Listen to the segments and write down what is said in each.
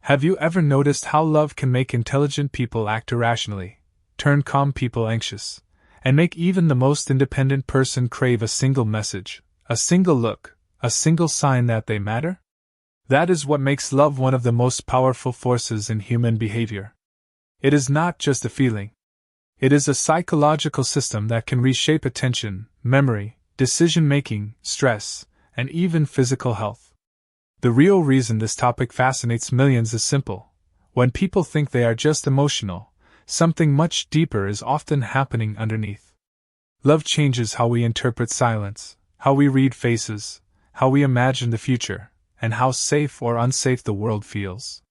Have you ever noticed how love can make intelligent people act irrationally, turn calm people anxious, and make even the most independent person crave a single message, a single look, a single sign that they matter? That is what makes love one of the most powerful forces in human behavior. It is not just a feeling. It is a psychological system that can reshape attention, memory, decision-making, stress, and even physical health. The real reason this topic fascinates millions is simple. When people think they are just emotional, something much deeper is often happening underneath. Love changes how we interpret silence, how we read faces, how we imagine the future, and how safe or unsafe the world feels.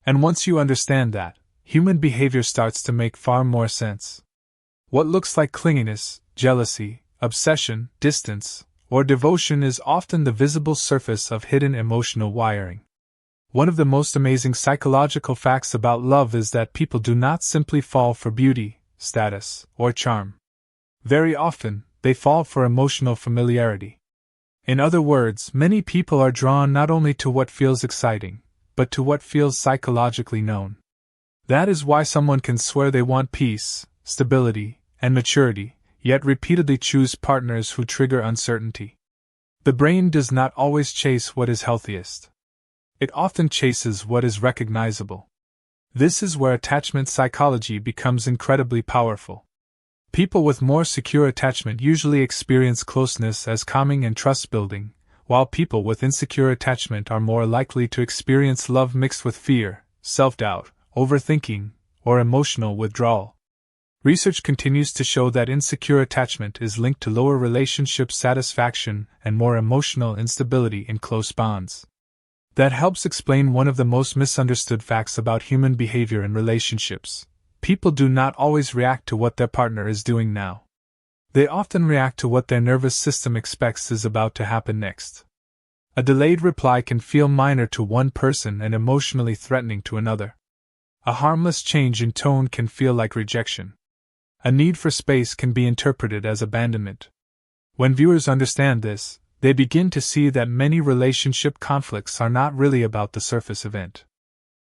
And once you understand that, human behavior starts to make far more sense. What looks like clinginess, jealousy, obsession, distance, or devotion is often the visible surface of hidden emotional wiring. One of the most amazing psychological facts about love is that people do not simply fall for beauty, status, or charm. Very often, they fall for emotional familiarity. In other words, many people are drawn not only to what feels exciting, but to what feels psychologically known. That is why someone can swear they want peace, stability, and maturity, yet repeatedly choose partners who trigger uncertainty. The brain does not always chase what is healthiest. It often chases what is recognizable. This is where attachment psychology becomes incredibly powerful. People with more secure attachment usually experience closeness as calming and trust-building, while people with insecure attachment are more likely to experience love mixed with fear, self-doubt, overthinking, or emotional withdrawal. Research continues to show that insecure attachment is linked to lower relationship satisfaction and more emotional instability in close bonds. That helps explain one of the most misunderstood facts about human behavior in relationships. People do not always react to what their partner is doing now. They often react to what their nervous system expects is about to happen next. A delayed reply can feel minor to one person and emotionally threatening to another. A harmless change in tone can feel like rejection. A need for space can be interpreted as abandonment. When viewers understand this, they begin to see that many relationship conflicts are not really about the surface event.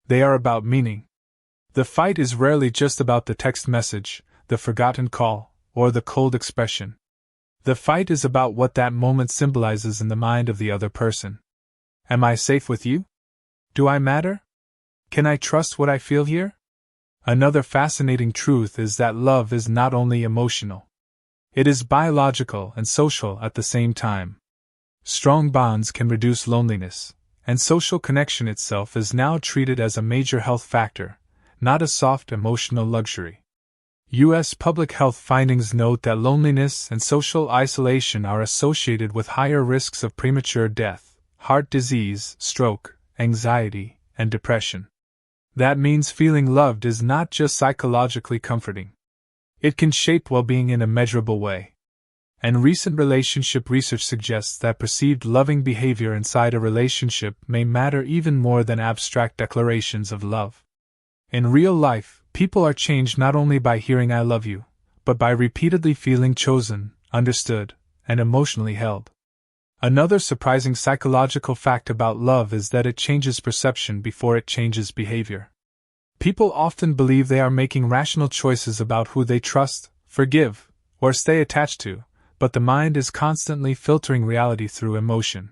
They are about meaning. The fight is rarely just about the text message, the forgotten call, or the cold expression. The fight is about what that moment symbolizes in the mind of the other person. Am I safe with you? Do I matter? Can I trust what I feel here? Another fascinating truth is that love is not only emotional. It is biological and social at the same time. Strong bonds can reduce loneliness, and social connection itself is now treated as a major health factor, not a soft emotional luxury. U.S. public health findings note that loneliness and social isolation are associated with higher risks of premature death, heart disease, stroke, anxiety, and depression. That means feeling loved is not just psychologically comforting. It can shape well-being in a measurable way. And recent relationship research suggests that perceived loving behavior inside a relationship may matter even more than abstract declarations of love. In real life, people are changed not only by hearing "I love you," but by repeatedly feeling chosen, understood, and emotionally held. Another surprising psychological fact about love is that it changes perception before it changes behavior. People often believe they are making rational choices about who they trust, forgive, or stay attached to, but the mind is constantly filtering reality through emotion.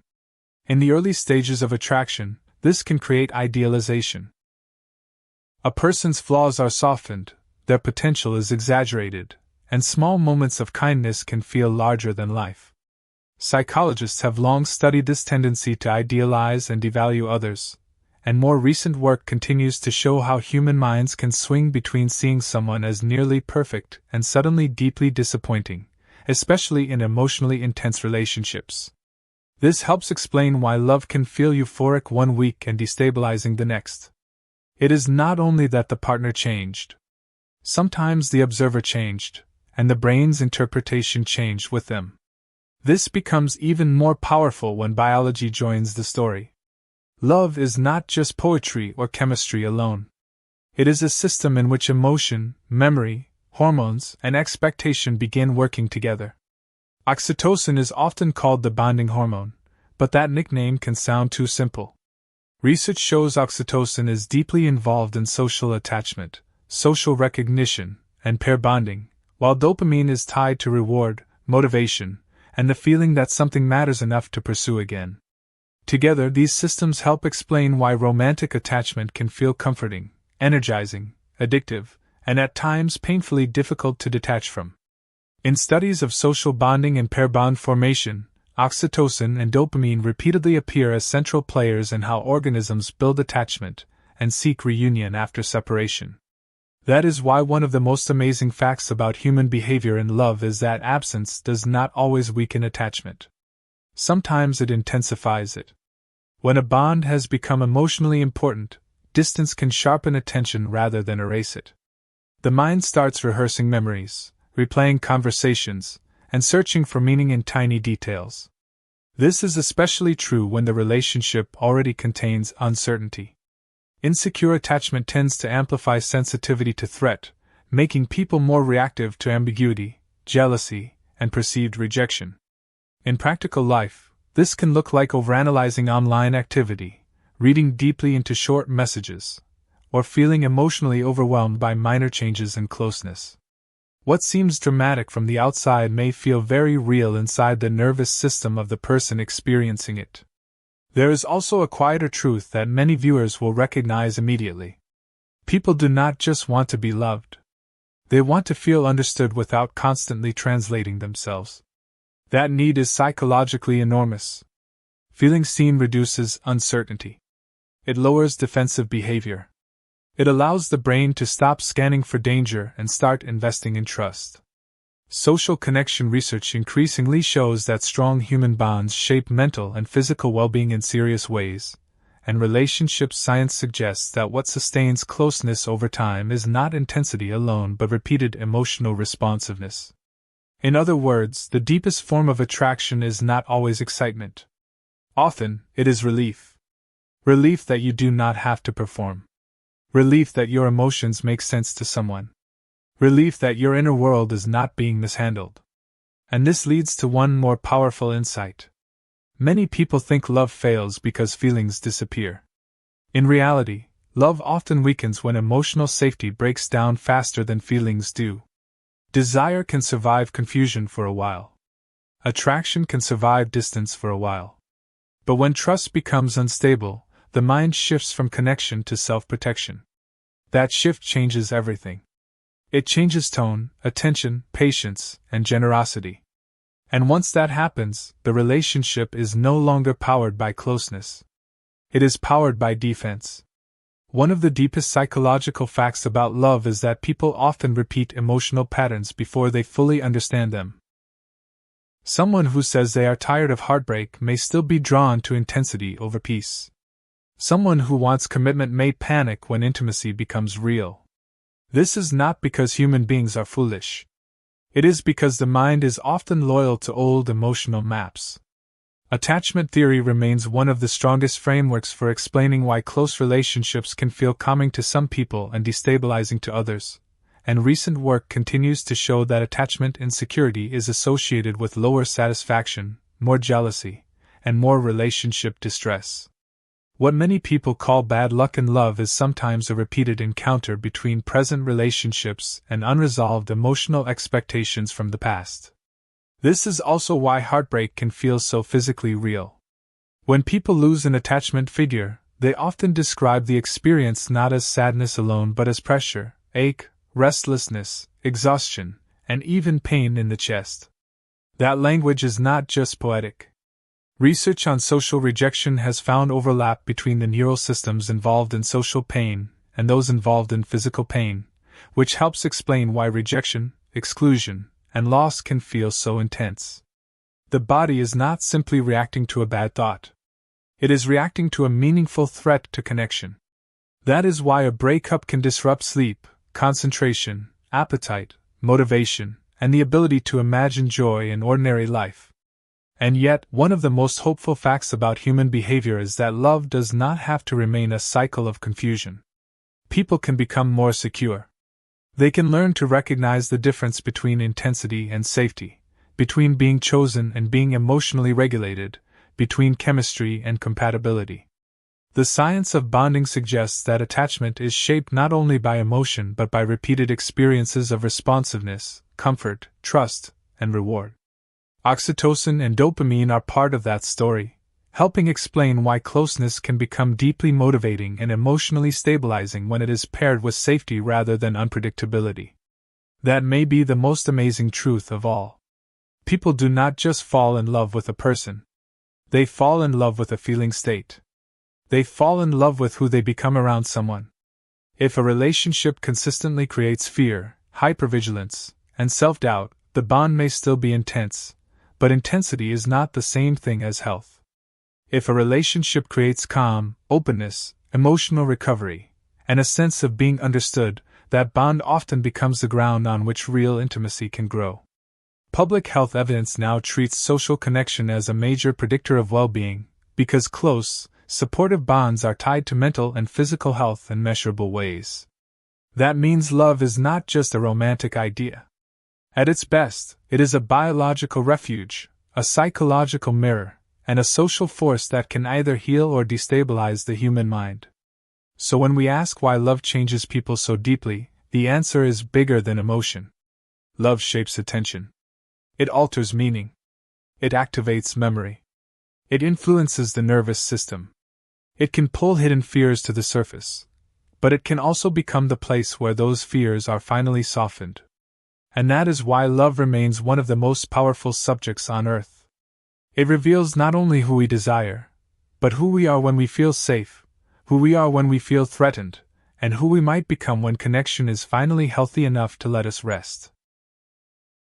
In the early stages of attraction, this can create idealization. A person's flaws are softened, their potential is exaggerated, and small moments of kindness can feel larger than life. Psychologists have long studied this tendency to idealize and devalue others, and more recent work continues to show how human minds can swing between seeing someone as nearly perfect and suddenly deeply disappointing, especially in emotionally intense relationships. This helps explain why love can feel euphoric one week and destabilizing the next. It is not only that the partner changed. Sometimes the observer changed, and the brain's interpretation changed with them. This becomes even more powerful when biology joins the story. Love is not just poetry or chemistry alone. It is a system in which emotion, memory, hormones, and expectation begin working together. Oxytocin is often called the bonding hormone, but that nickname can sound too simple. Research shows oxytocin is deeply involved in social attachment, social recognition, and pair bonding, while dopamine is tied to reward, motivation, and the feeling that something matters enough to pursue again. Together, these systems help explain why romantic attachment can feel comforting, energizing, addictive, and at times painfully difficult to detach from. In studies of social bonding and pair bond formation, oxytocin and dopamine repeatedly appear as central players in how organisms build attachment and seek reunion after separation. That is why one of the most amazing facts about human behavior in love is that absence does not always weaken attachment. Sometimes it intensifies it. When a bond has become emotionally important, distance can sharpen attention rather than erase it. The mind starts rehearsing memories, replaying conversations, and searching for meaning in tiny details. This is especially true when the relationship already contains uncertainty. Insecure attachment tends to amplify sensitivity to threat, making people more reactive to ambiguity, jealousy, and perceived rejection. In practical life, this can look like overanalyzing online activity, reading deeply into short messages, or feeling emotionally overwhelmed by minor changes in closeness. What seems dramatic from the outside may feel very real inside the nervous system of the person experiencing it. There is also a quieter truth that many viewers will recognize immediately. People do not just want to be loved. They want to feel understood without constantly translating themselves. That need is psychologically enormous. Feeling seen reduces uncertainty. It lowers defensive behavior. It allows the brain to stop scanning for danger and start investing in trust. Social connection research increasingly shows that strong human bonds shape mental and physical well-being in serious ways, and relationship science suggests that what sustains closeness over time is not intensity alone but repeated emotional responsiveness. In other words, the deepest form of attraction is not always excitement. Often, it is relief. Relief that you do not have to perform. Relief that your emotions make sense to someone. Relief that your inner world is not being mishandled. And this leads to one more powerful insight. Many people think love fails because feelings disappear. In reality, love often weakens when emotional safety breaks down faster than feelings do. Desire can survive confusion for a while. Attraction can survive distance for a while. But when trust becomes unstable, the mind shifts from connection to self-protection. That shift changes everything. It changes tone, attention, patience, and generosity. And once that happens, the relationship is no longer powered by closeness. It is powered by defense. One of the deepest psychological facts about love is that people often repeat emotional patterns before they fully understand them. Someone who says they are tired of heartbreak may still be drawn to intensity over peace. Someone who wants commitment may panic when intimacy becomes real. This is not because human beings are foolish. It is because the mind is often loyal to old emotional maps. Attachment theory remains one of the strongest frameworks for explaining why close relationships can feel calming to some people and destabilizing to others, and recent work continues to show that attachment insecurity is associated with lower satisfaction, more jealousy, and more relationship distress. What many people call bad luck in love is sometimes a repeated encounter between present relationships and unresolved emotional expectations from the past. This is also why heartbreak can feel so physically real. When people lose an attachment figure, they often describe the experience not as sadness alone but as pressure, ache, restlessness, exhaustion, and even pain in the chest. That language is not just poetic. Research on social rejection has found overlap between the neural systems involved in social pain and those involved in physical pain, which helps explain why rejection, exclusion, and loss can feel so intense. The body is not simply reacting to a bad thought. It is reacting to a meaningful threat to connection. That is why a breakup can disrupt sleep, concentration, appetite, motivation, and the ability to imagine joy in ordinary life. And yet, one of the most hopeful facts about human behavior is that love does not have to remain a cycle of confusion. People can become more secure. They can learn to recognize the difference between intensity and safety, between being chosen and being emotionally regulated, between chemistry and compatibility. The science of bonding suggests that attachment is shaped not only by emotion but by repeated experiences of responsiveness, comfort, trust, and reward. Oxytocin and dopamine are part of that story, helping explain why closeness can become deeply motivating and emotionally stabilizing when it is paired with safety rather than unpredictability. That may be the most amazing truth of all. People do not just fall in love with a person. They fall in love with a feeling state. They fall in love with who they become around someone. If a relationship consistently creates fear, hypervigilance, and self-doubt, the bond may still be intense, but intensity is not the same thing as health. If a relationship creates calm, openness, emotional recovery, and a sense of being understood, that bond often becomes the ground on which real intimacy can grow. Public health evidence now treats social connection as a major predictor of well-being, because close, supportive bonds are tied to mental and physical health in measurable ways. That means love is not just a romantic idea. At its best, it is a biological refuge, a psychological mirror, and a social force that can either heal or destabilize the human mind. So when we ask why love changes people so deeply, the answer is bigger than emotion. Love shapes attention. It alters meaning. It activates memory. It influences the nervous system. It can pull hidden fears to the surface, but it can also become the place where those fears are finally softened. And that is why love remains one of the most powerful subjects on earth. It reveals not only who we desire, but who we are when we feel safe, who we are when we feel threatened, and who we might become when connection is finally healthy enough to let us rest.